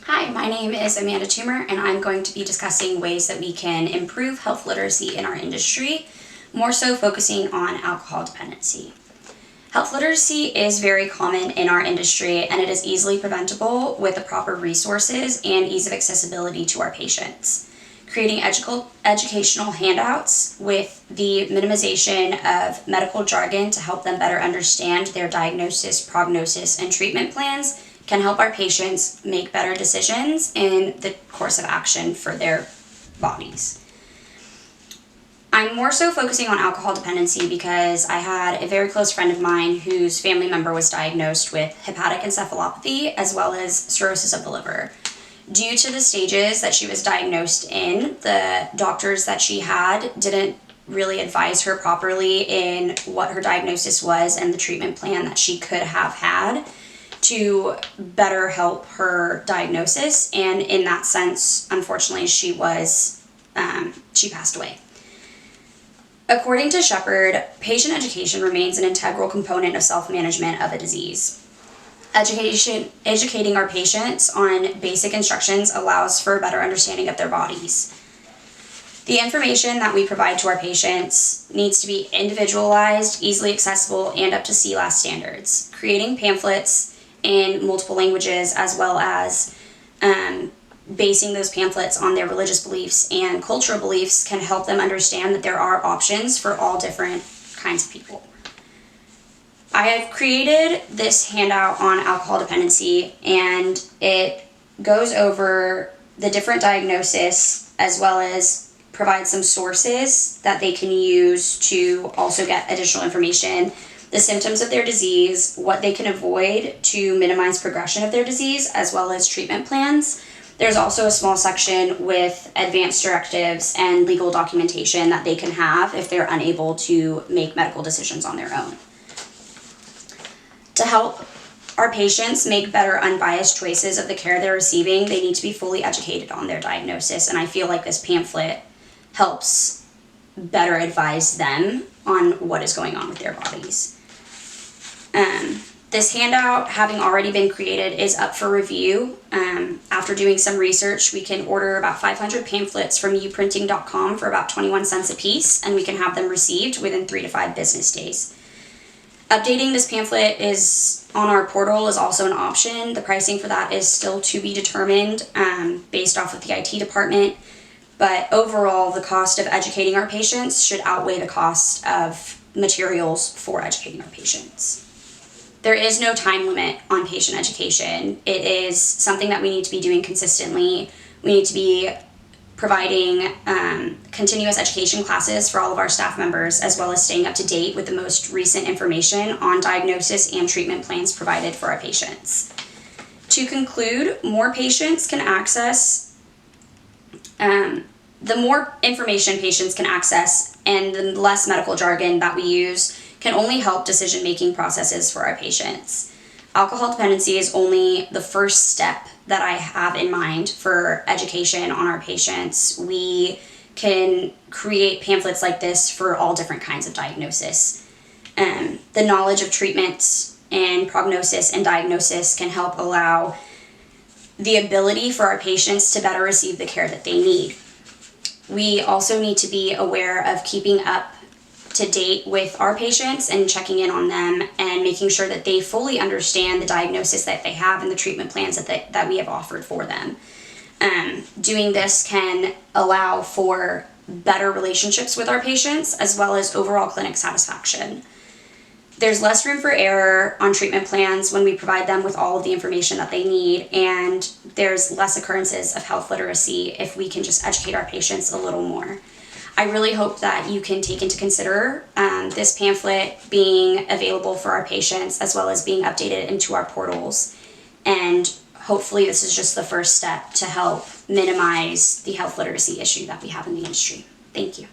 Hi, my name is Amanda Toomer, and I'm going to be discussing ways that we can improve health literacy in our industry, more so focusing on alcohol dependency. Health literacy is very common in our industry, and it is easily preventable with the proper resources and ease of accessibility to our patients. Creating educational handouts with the minimization of medical jargon to help them better understand their diagnosis, prognosis, and treatment plans can help our patients make better decisions in the course of action for their bodies. I'm more so focusing on alcohol dependency because I had a very close friend of mine whose family member was diagnosed with hepatic encephalopathy as well as cirrhosis of the liver. Due to the stages that she was diagnosed in, the doctors that she had didn't really advise her properly in what her diagnosis was and the treatment plan that she could have had to better help her diagnosis, and in that sense, unfortunately, she passed away. According to Shepherd, patient education remains an integral component of self-management of a disease. Educating our patients on basic instructions allows for a better understanding of their bodies. The information that we provide to our patients needs to be individualized, easily accessible, and up to CLAS standards. Creating pamphlets in multiple languages, as well as basing those pamphlets on their religious beliefs and cultural beliefs, can help them understand that there are options for all different kinds of people. I have created this handout on alcohol dependency, and it goes over the different diagnoses as well as provide some sources that they can use to also get additional information, the symptoms of their disease, what they can avoid to minimize progression of their disease, as well as treatment plans. There's also a small section with advanced directives and legal documentation that they can have if they're unable to make medical decisions on their own. To help our patients make better unbiased choices of the care they're receiving, they need to be fully educated on their diagnosis, and I feel like this pamphlet helps better advise them on what is going on with their bodies. This handout, having already been created, is up for review. After doing some research, we can order about 500 pamphlets from uprinting.com for about 21 cents a piece, and we can have them received within 3 to 5 business days. Updating this pamphlet is on our portal is also an option. The pricing for that is still to be determined based off of the IT department, but overall the cost of educating our patients should outweigh the cost of materials for educating our patients. There is no time limit on patient education. It is something that we need to be doing consistently. We need to be providing continuous education classes for all of our staff members, as well as staying up to date with the most recent information on diagnosis and treatment plans provided for our patients. To conclude, more patients can access, the more information patients can access and the less medical jargon that we use can only help decision-making processes for our patients. Alcohol dependency is only the first step that I have in mind for education on our patients. We can create pamphlets like this for all different kinds of diagnosis. The knowledge of treatment and prognosis and diagnosis can help allow the ability for our patients to better receive the care that they need. We also need to be aware of keeping up to date with our patients and checking in on them and making sure that they fully understand the diagnosis that they have and the treatment plans that we have offered for them. Doing this can allow for better relationships with our patients as well as overall clinic satisfaction. There's less room for error on treatment plans when we provide them with all of the information that they need, and there's less occurrences of health literacy if we can just educate our patients a little more. I really hope that you can take into consider this pamphlet being available for our patients as well as being updated into our portals. And hopefully this is just the first step to help minimize the health literacy issue that we have in the industry. Thank you.